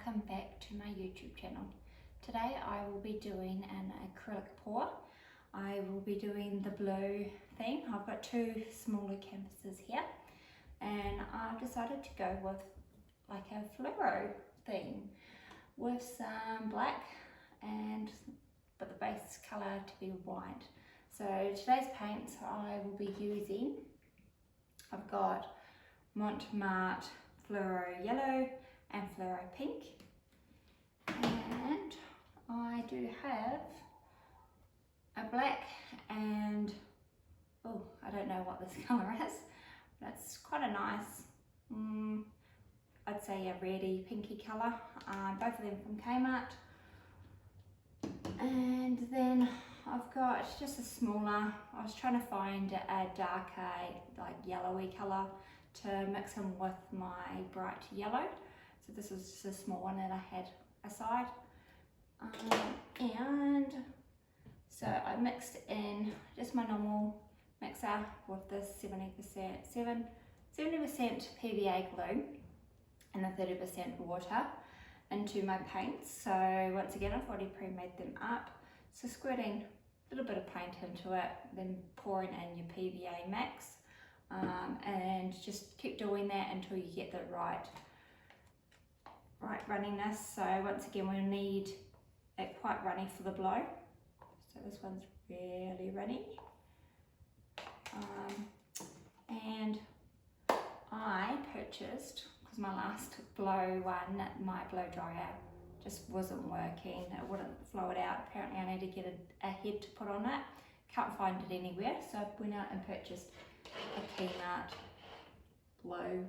welcome back to my YouTube channel. Today I will be doing an acrylic pour. I will be doing the blue theme. I've got two smaller canvases here and I've decided to go with like a fluoro theme with some black and but the base colour to be white. So today's paints I will be using, I've got Mont, Mart, Fluro Yellow and Fluro Pink, and I do have a black and I don't know what this colour is, but it's quite a nice, I'd say a reddy pinky colour, both of them from Kmart. And then I've got just a smaller, I was trying to find a darker like yellowy colour to mix in with my bright yellow. So this was just a small one that I had aside. And so I mixed in just my normal mixer with this 70% PVA glue and the 30% water into my paints. So once again, I've already pre-made them up. So squirting a little bit of paint into it, then pouring in your PVA mix, and just keep doing that until you get the right runniness. So once again, we'll need it quite runny for the blow. So this one's really runny. And I purchased, because my last blow one, my blow dryer just wasn't working, it wouldn't flow it out. Apparently I need to get a head to put on it. Can't find it anywhere, so I went out and purchased a Kmart blow.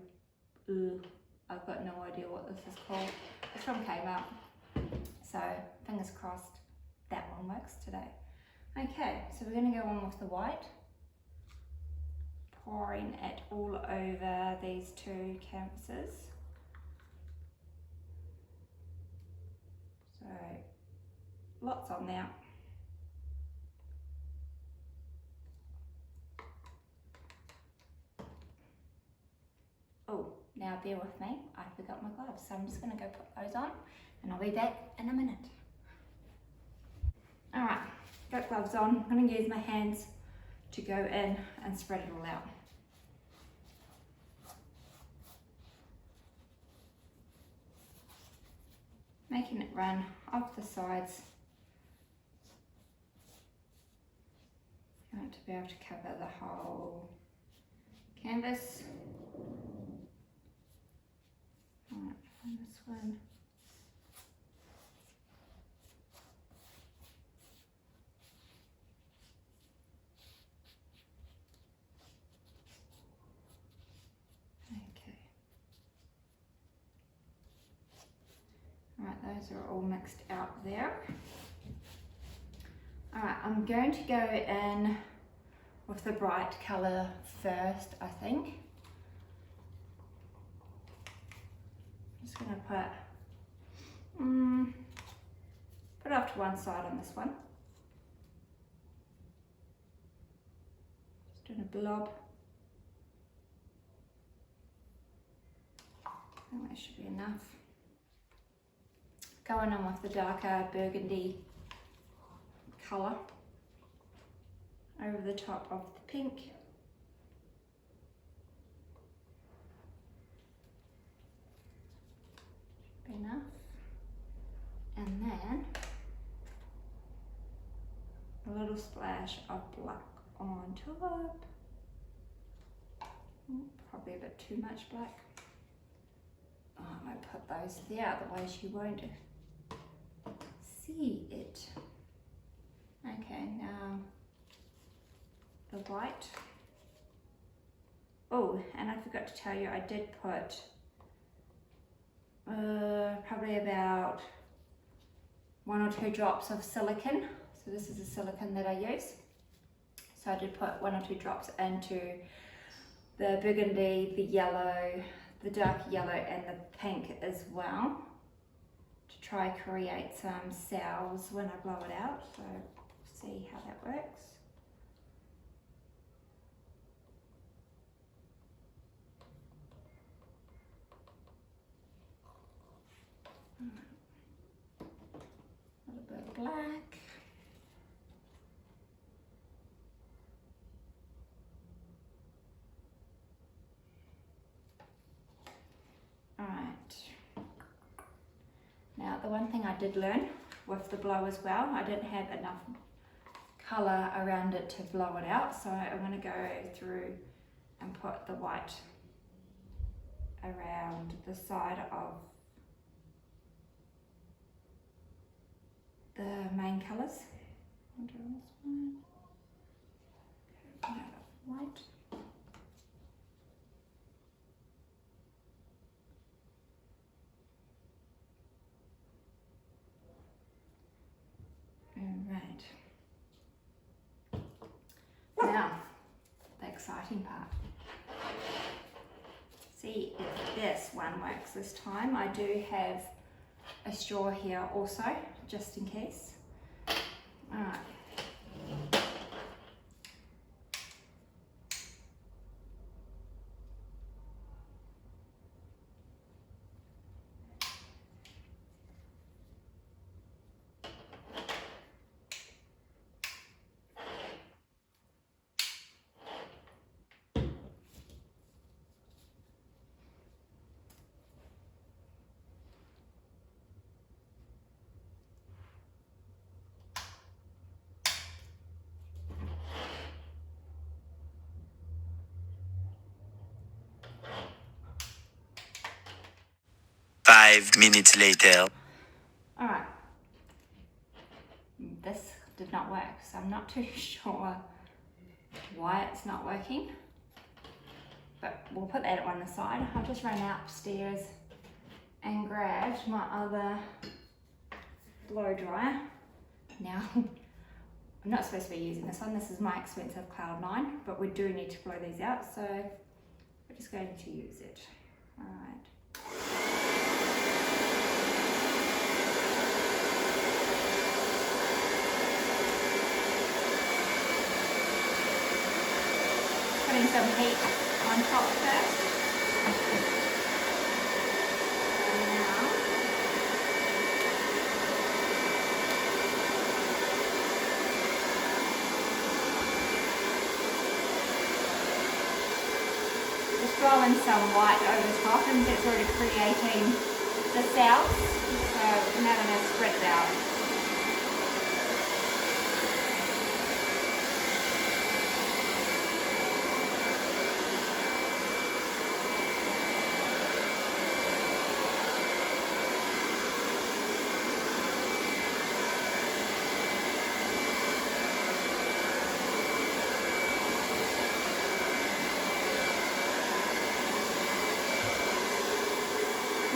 I've got no idea what this is called. It's from Kmart, so fingers crossed that one works today. Okay, so we're going to go on with the white, pouring it all over these two canvases. So lots on there. Oh, now bear with me, I forgot my gloves, so I'm just going to go put those on and I'll be back in a minute. Alright, got gloves on. I'm going to use my hands to go in and spread it all out. Making it run off the sides. You want to be able to cover the whole canvas. Alright, find this one. Okay. Alright, those are all mixed out there. Alright, I'm going to go in with the bright colour first, I think. I'm just going to put it off to one side on this one. Just doing a blob. I think that should be enough. Going on with the darker burgundy colour over the top of the pink. Should be enough. And then a little splash of black on top. Probably a bit too much black. Oh, I'm going to put those there, otherwise you won't see it. Okay, now the white. Oh, and I forgot to tell you, I did put probably about 1 or 2 drops of silicone. So this is the silicone that I use. So I did put 1 or 2 drops into the burgundy, the yellow, the dark yellow and the pink as well, to try create some cells when I blow it out. So see how that works. A little bit of black. Alright. Now the one thing I did learn with the blow as well, I didn't have enough colour around it to blow it out, so I'm going to go through and put the white around the side of the main colours. I'll do this one. Okay, white. Alright. Now, the exciting part. See if this one works this time. I do have a straw here also, just in case. Alright. Five minutes later. Alright. This did not work, so I'm not too sure why it's not working. But we'll put that on the side. I've just run upstairs and grabbed my other blow dryer. Now, I'm not supposed to be using this one. This is my expensive Cloud9, but we do need to blow these out, so we're just going to use it. Alright. Putting some heat on top first. And now just throwing some white over top, and it's already creating the cells. So now I'm going to spread it out.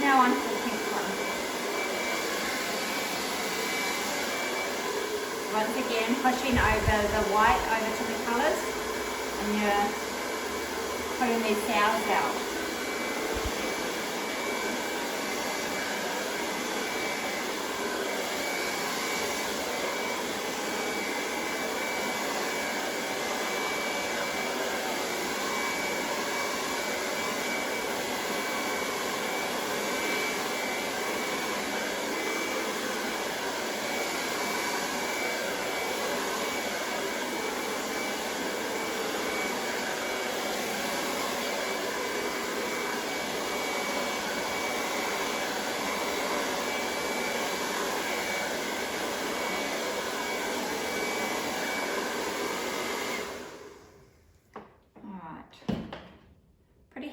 Now on to the pink one. Once again, pushing over the white over to the colours, and you're putting these cells out.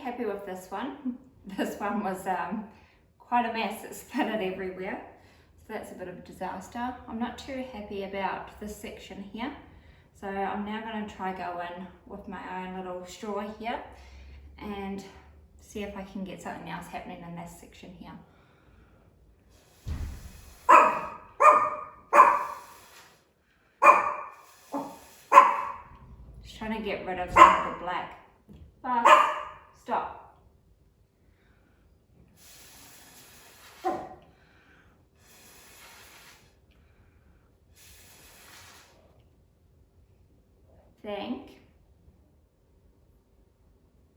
Happy with this one. This one was quite a mess. It splattered everywhere, so that's a bit of a disaster. I'm not too happy about this section here, so I'm now going to try go in with my own little straw here and see if I can get something else happening in this section here. Just trying to get rid of some of the black. Fast. Stop.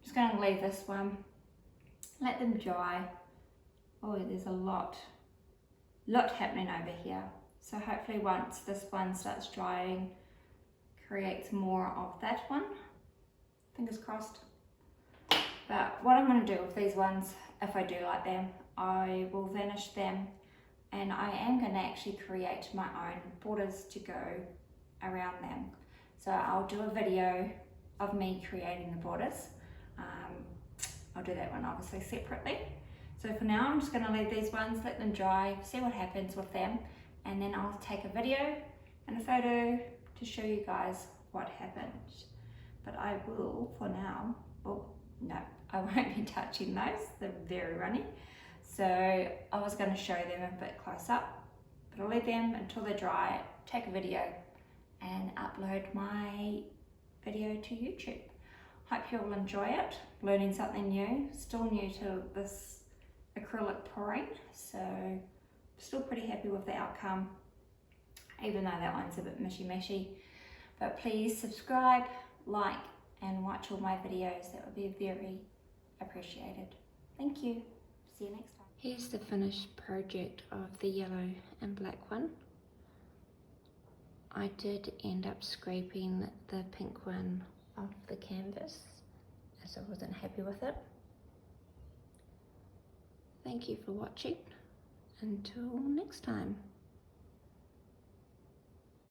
Just going to leave this one, let them dry. Oh, there's a lot lot happening over here. So hopefully once this one starts drying, creates more of that one. Fingers crossed. But what I'm going to do with these ones, if I do like them, I will varnish them, and I am going to actually create my own borders to go around them. So I'll do a video of me creating the borders. I'll do that one obviously separately. So for now I'm just going to leave these ones, let them dry, see what happens with them, and then I'll take a video and a photo to show you guys what happened. But I will, for now, oh no, I won't be touching those, they're very runny. So I was going to show them a bit close up, but I'll leave them until they're dry, take a video and upload my video to YouTube. Hope you all enjoy it, learning something new, still new to this acrylic pouring, so still pretty happy with the outcome, even though that one's a bit mishy. But please subscribe, like and watch all my videos, that would be very appreciated. Thank you, see you next time. Here's the finished project of the yellow and black one. I did end up scraping the pink one off the canvas as I wasn't happy with it. Thank you for watching. Until next time.